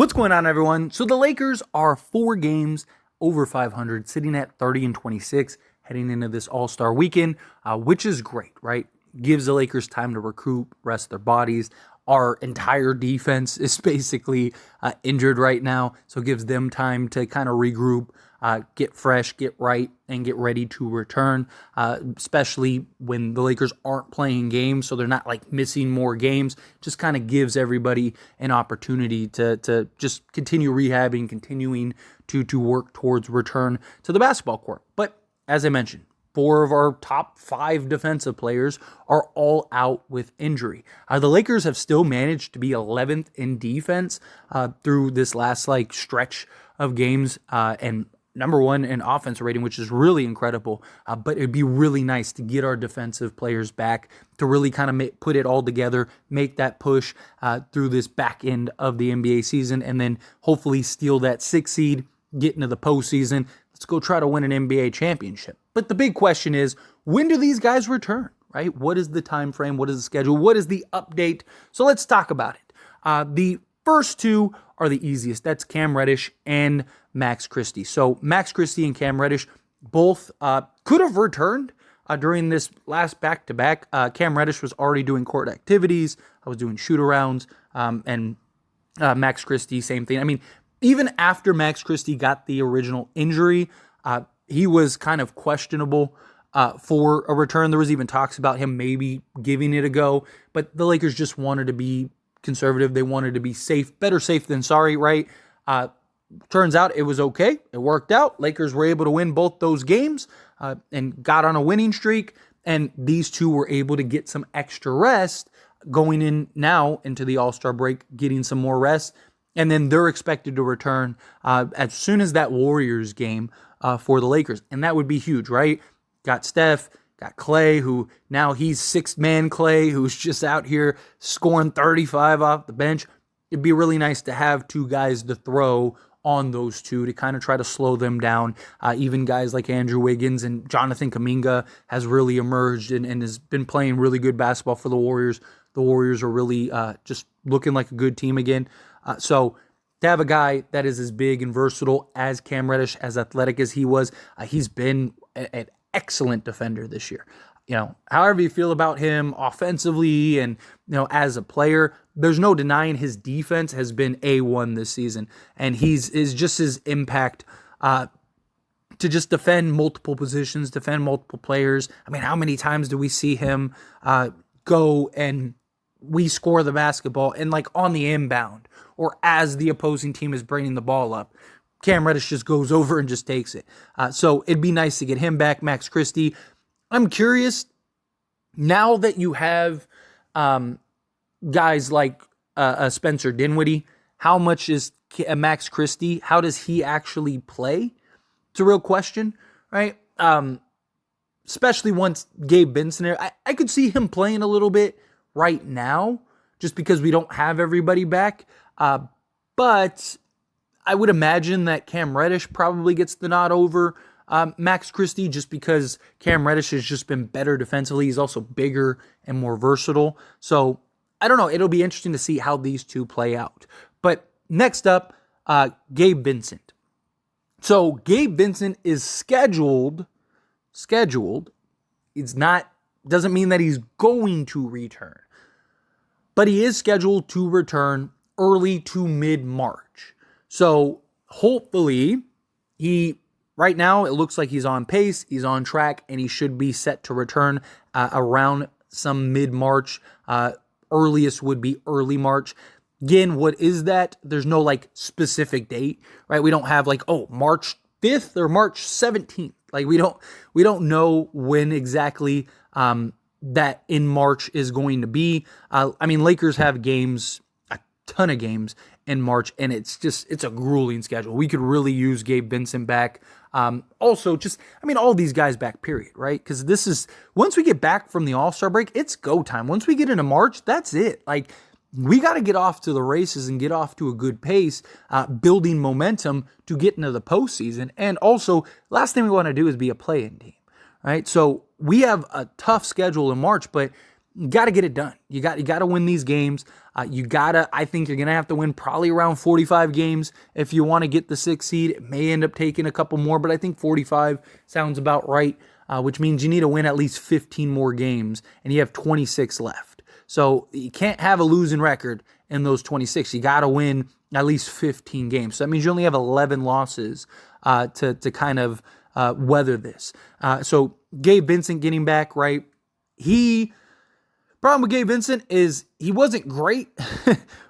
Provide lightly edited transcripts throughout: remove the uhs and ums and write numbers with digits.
What's going on, everyone? So the Lakers are 4 games over 500, sitting at 30-26, heading into this All-Star weekend, which is great, right? Gives the Lakers time to recoup, rest their bodies. Our entire defense is basically injured right now, so it gives them time to kind of regroup, get fresh, get right, and get ready to return, especially when the Lakers aren't playing games, so they're not like missing more games. Just kind of gives everybody an opportunity to just continue rehabbing, continuing to work towards return to the basketball court. But as I mentioned, 4 of our top 5 defensive players are all out with injury. The Lakers have still managed to be 11th in defense through this last stretch of games, and number 1 in offensive rating, which is really incredible. But it'd be really nice to get our defensive players back to really kind of put it all together, make that push through this back end of the NBA season, and then hopefully steal that 6th seed, get into the postseason. Let's go try to win an NBA championship. But the big question is, when do these guys return, right? What is the time frame? What is the schedule? What is the update? So let's talk about it. The first 2 are the easiest. That's Cam Reddish and Max Christie. So Max Christie and Cam Reddish both could have returned during this last back-to-back. Cam Reddish was already doing court activities. I was doing shoot-arounds. And Max Christie, same thing. I mean, even after Max Christie got the original injury, he was kind of questionable for a return. There was even talks about him maybe giving it a go, but the Lakers just wanted to be conservative. They wanted to be safe, better safe than sorry, right? Turns out it was okay. It worked out. Lakers were able to win both those games and got on a winning streak, and these 2 were able to get some extra rest going in now into the All-Star break, getting some more rest. And then they're expected to return as soon as that Warriors game for the Lakers. And that would be huge, right? Got Steph, got Clay, who now he's 6th man Clay, who's just out here scoring 35 off the bench. It'd be really nice to have 2 guys to throw on those 2 to kind of try to slow them down. Even guys like Andrew Wiggins and Jonathan Kuminga has really emerged and has been playing really good basketball for the Warriors. The Warriors are really just looking like a good team again. So to have a guy that is as big and versatile as Cam Reddish, as athletic as he was, he's been an excellent defender this year. You know, however you feel about him offensively and, as a player, there's no denying his defense has been A1 this season. And is just his impact to just defend multiple positions, defend multiple players. I mean, how many times do we see him go and we score the basketball and on the inbound or as the opposing team is bringing the ball up, Cam Reddish just goes over and just takes it. So it'd be nice to get him back. Max Christie, I'm curious, now that you have guys like Spencer Dinwiddie, how much is Max Christie? How does he actually play? It's a real question, right? Especially once Gabe Vincent, I could see him playing a little bit right now just because we don't have everybody back. But I would imagine that Cam Reddish probably gets the nod over Max Christie just because Cam Reddish has just been better defensively. He's also bigger and more versatile. So I don't know. It'll be interesting to see how these 2 play out. But next up, Gabe Vincent. So Gabe Vincent is scheduled. Doesn't mean that he's going to return, but he is scheduled to return early to mid-March. So hopefully right now it looks like he's on pace, he's on track, and he should be set to return around some mid-March. Earliest would be early March. Again, what is that? There's no specific date, right? We don't have March 5th or March 17th. We don't know when exactly that in March is going to be. Lakers have games, a ton of games in March, and it's a grueling schedule. We could really use Gabe Vincent back. Also, all these guys back, period, right? Because once we get back from the All-Star break, it's go time. Once we get into March, that's it. We got to get off to the races and get off to a good pace, building momentum to get into the postseason. And also, last thing we want to do is be a play-in team, right? So we have a tough schedule in March, but you got to get it done. You got to win these games. I think you're going to have to win probably around 45 games if you want to get the 6th seed. It may end up taking a couple more, but I think 45 sounds about right, which means you need to win at least 15 more games, and you have 26 left. So you can't have a losing record in those 26. You got to win at least 15 games. So that means you only have 11 losses to kind of weather this. So Gabe Vincent getting back, right? Problem with Gabe Vincent is he wasn't great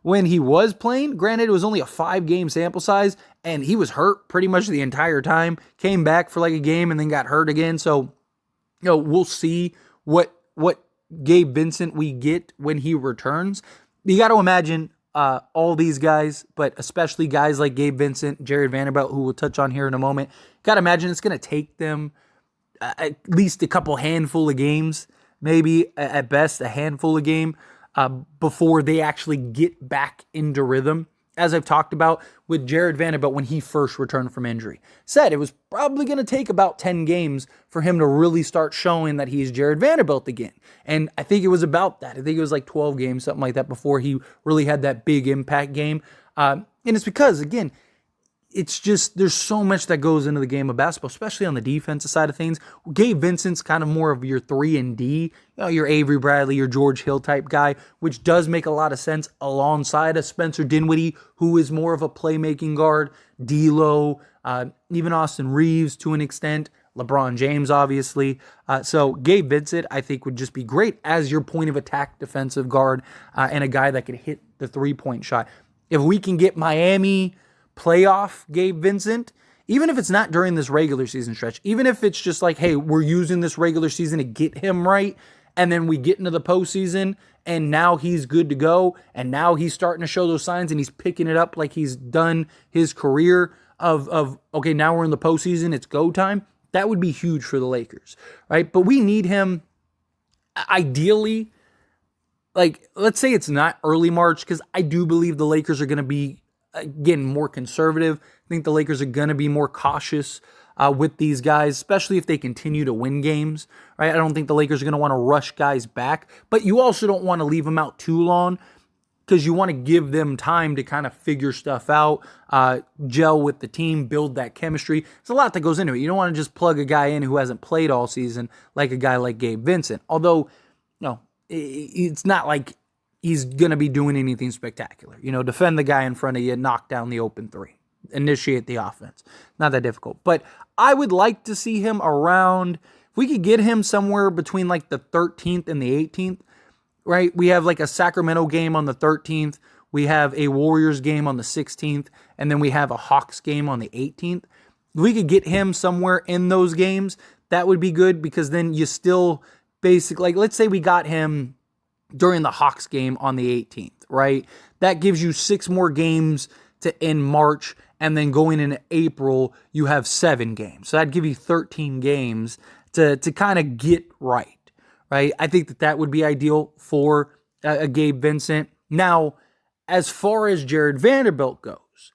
when he was playing. Granted, it was only a 5-game sample size, and he was hurt pretty much the entire time. Came back for like a game and then got hurt again. So, we'll see what Gabe Vincent we get when he returns. You got to imagine all these guys, but especially guys like Gabe Vincent, Jarred Vanderbilt, who we'll touch on here in a moment. Got to imagine it's going to take them at least a couple handful of games, maybe at best a handful of game before they actually get back into rhythm. As I've talked about with Jarred Vanderbilt when he first returned from injury. Said it was probably going to take about 10 games for him to really start showing that he's Jarred Vanderbilt again. And I think it was about that. I think it was like 12 games, something like that, before he really had that big impact game. And it's because, again, it's just there's so much that goes into the game of basketball, especially on the defensive side of things. Gabe Vincent's kind of more of your 3 and D, your Avery Bradley, your George Hill type guy, which does make a lot of sense alongside of Spencer Dinwiddie, who is more of a playmaking guard, D'Lo, even Austin Reeves to an extent, LeBron James, obviously. So Gabe Vincent, I think, would just be great as your point of attack defensive guard and a guy that could hit the 3-point shot. If we can get Miami playoff Gabe Vincent, even if it's not during this regular season stretch, even if it's just like, hey, we're using this regular season to get him right, and then we get into the postseason, and now he's good to go, and now he's starting to show those signs, and he's picking it up like he's done his career of okay, now we're in the postseason, it's go time. That would be huge for the Lakers, right? But we need him ideally, like, let's say it's not early March, because I do believe the Lakers are going to be again, more conservative. I think the Lakers are going to be more cautious with these guys, especially if they continue to win games, right? I don't think the Lakers are going to want to rush guys back, but you also don't want to leave them out too long because you want to give them time to kind of figure stuff out, gel with the team, build that chemistry. There's a lot that goes into it. You don't want to just plug a guy in who hasn't played all season like a guy like Gabe Vincent, although, it's not like he's going to be doing anything spectacular. Defend the guy in front of you, knock down the open 3, initiate the offense. Not that difficult. But I would like to see him around, if we could get him somewhere between like the 13th and the 18th, right? We have like a Sacramento game on the 13th. We have a Warriors game on the 16th. And then we have a Hawks game on the 18th. If we could get him somewhere in those games, that would be good because then you still basically, like, let's say we got him during the Hawks game on the 18th, right? That gives you 6 more games to end March, and then going into April, you have 7 games. So that'd give you 13 games to kind of get right? I think that would be ideal for a Gabe Vincent. Now, as far as Jarred Vanderbilt goes,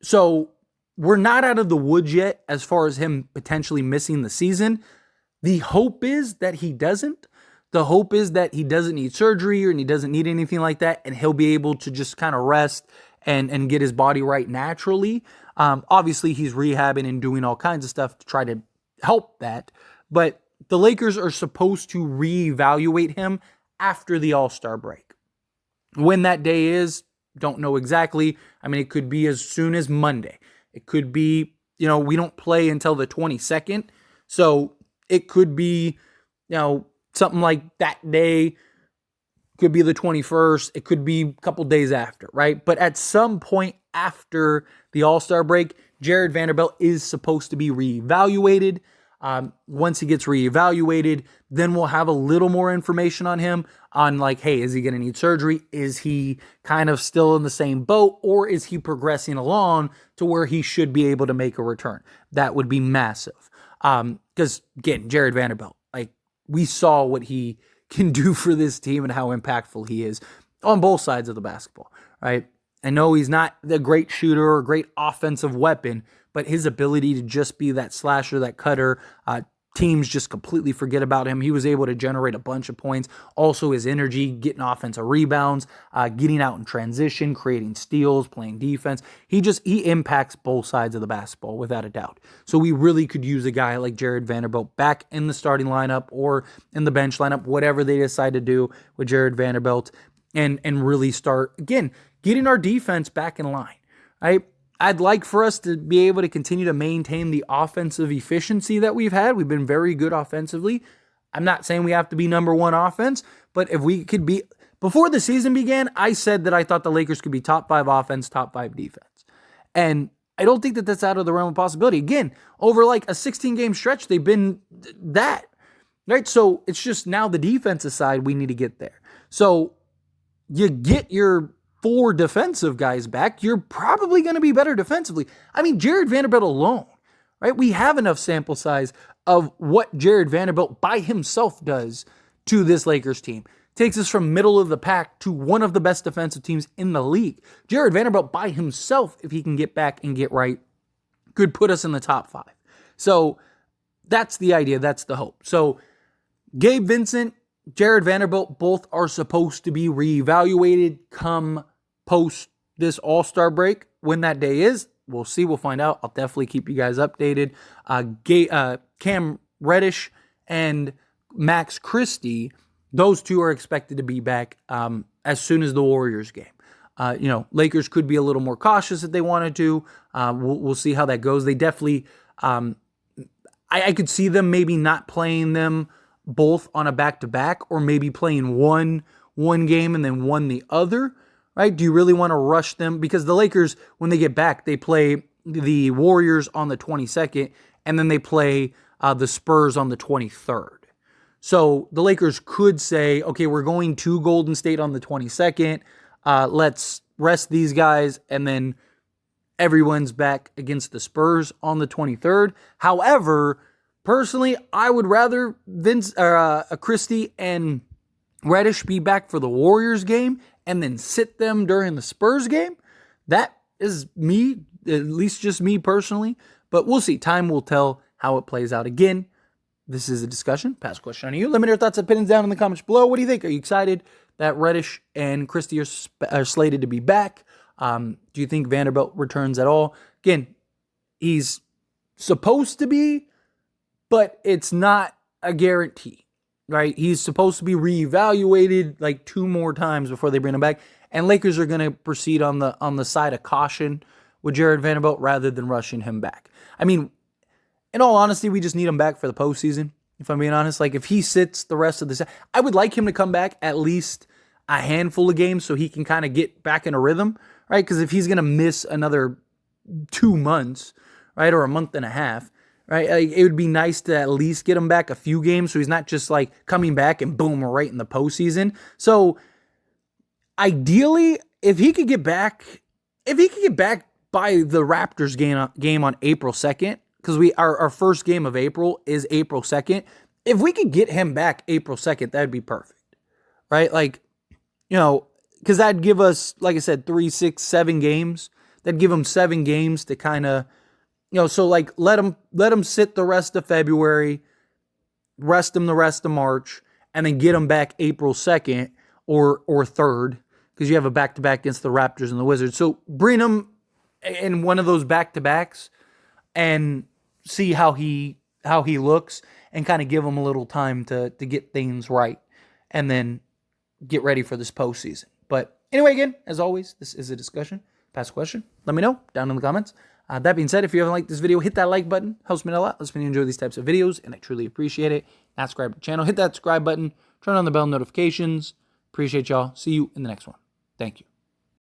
so we're not out of the woods yet as far as him potentially missing the season. The hope is that he doesn't. The hope is that he doesn't need surgery and he doesn't need anything like that, and he'll be able to just kind of rest and get his body right naturally. Obviously, he's rehabbing and doing all kinds of stuff to try to help that, but the Lakers are supposed to reevaluate him after the All-Star break. When that day is, don't know exactly. I mean, it could be as soon as Monday. It could be, we don't play until the 22nd, so it could be, something like that day, could be the 21st. It could be a couple days after, right? But at some point after the All-Star break, Jarred Vanderbilt is supposed to be reevaluated. Once he gets reevaluated, then we'll have a little more information on him on like, hey, is he going to need surgery? Is he kind of still in the same boat, or is he progressing along to where he should be able to make a return? That would be massive. Because again, Jarred Vanderbilt, we saw what he can do for this team and how impactful he is on both sides of the basketball, right? I know he's not the great shooter or great offensive weapon, but his ability to just be that slasher, that cutter, teams just completely forget about him. He was able to generate a bunch of points. Also, his energy, getting offensive rebounds, getting out in transition, creating steals, playing defense. He impacts both sides of the basketball without a doubt. So we really could use a guy like Jarred Vanderbilt back in the starting lineup or in the bench lineup, whatever they decide to do with Jarred Vanderbilt, and really start, again, getting our defense back in line, right? I'd like for us to be able to continue to maintain the offensive efficiency that we've had. We've been very good offensively. I'm not saying we have to be number one offense, but if we could be, before the season began, I said that I thought the Lakers could be top 5 offense, top 5 defense. And I don't think that that's out of the realm of possibility. Again, over like a 16-game stretch, they've been that, right? So it's just now the defensive side, we need to get there. So you get your 4 defensive guys back, you're probably going to be better defensively. I mean, Jarred Vanderbilt alone, right? We have enough sample size of what Jarred Vanderbilt by himself does to this Lakers team. Takes us from middle of the pack to one of the best defensive teams in the league. Jarred Vanderbilt by himself, if he can get back and get right, could put us in the top 5. So that's the idea. That's the hope. So Gabe Vincent, Jarred Vanderbilt, both are supposed to be reevaluated come post this All-Star break. When that day is, we'll see. We'll find out. I'll definitely keep you guys updated. Cam Reddish and Max Christie, those 2 are expected to be back as soon as the Warriors game. Lakers could be a little more cautious if they wanted to. We'll see how that goes. They definitely, I could see them maybe not playing them both on a back-to-back, or maybe playing one game and then one the other, right? Do you really want to rush them? Because the Lakers, when they get back, they play the Warriors on the 22nd, and then they play the Spurs on the 23rd. So the Lakers could say, okay, we're going to Golden State on the 22nd. Let's rest these guys, and then everyone's back against the Spurs on the 23rd. However, personally, I would rather Christie and Reddish be back for the Warriors game and then sit them during the Spurs game. That is me, at least just me personally. But we'll see. Time will tell how it plays out. Again, this is a discussion. Pass a question on you. Let me know your thoughts and opinions down in the comments below. What do you think? Are you excited that Reddish and Christie are slated to be back? Do you think Vanderbilt returns at all? Again, he's supposed to be, but it's not a guarantee, right? He's supposed to be reevaluated like 2 more times before they bring him back. And Lakers are going to proceed on the side of caution with Jarred Vanderbilt rather than rushing him back. I mean, in all honesty, we just need him back for the postseason, if I'm being honest. Like, if he sits the rest of the season, I would like him to come back at least a handful of games so he can kind of get back in a rhythm, right? Because if he's going to miss another 2 months, right, or a month and a half, right, like, it would be nice to at least get him back a few games so he's not just like coming back and boom, we're right in the postseason. So ideally, if he could get back by the Raptors game on April 2nd, because our first game of April is April 2nd. If we could get him back April 2nd, that'd be perfect, right? Like, because that'd give us, like I said, 3, 6, 7 games. That'd give him 7 games to kind of, so like let him sit the rest of February, rest him the rest of March, and then get him back April 2nd or 3rd, because you have a back-to-back against the Raptors and the Wizards. So bring him in one of those back-to-backs and see how he looks, and kind of give him a little time to get things right, and then get ready for this postseason. But anyway, again, as always, this is a discussion. Pass a question. Let me know down in the comments. That being said, if you haven't liked this video, hit that like button. Helps me a lot. Lets me enjoy these types of videos, and I truly appreciate it. Not subscribe to the channel. Hit that subscribe button. Turn on the bell notifications. Appreciate y'all. See you in the next one. Thank you.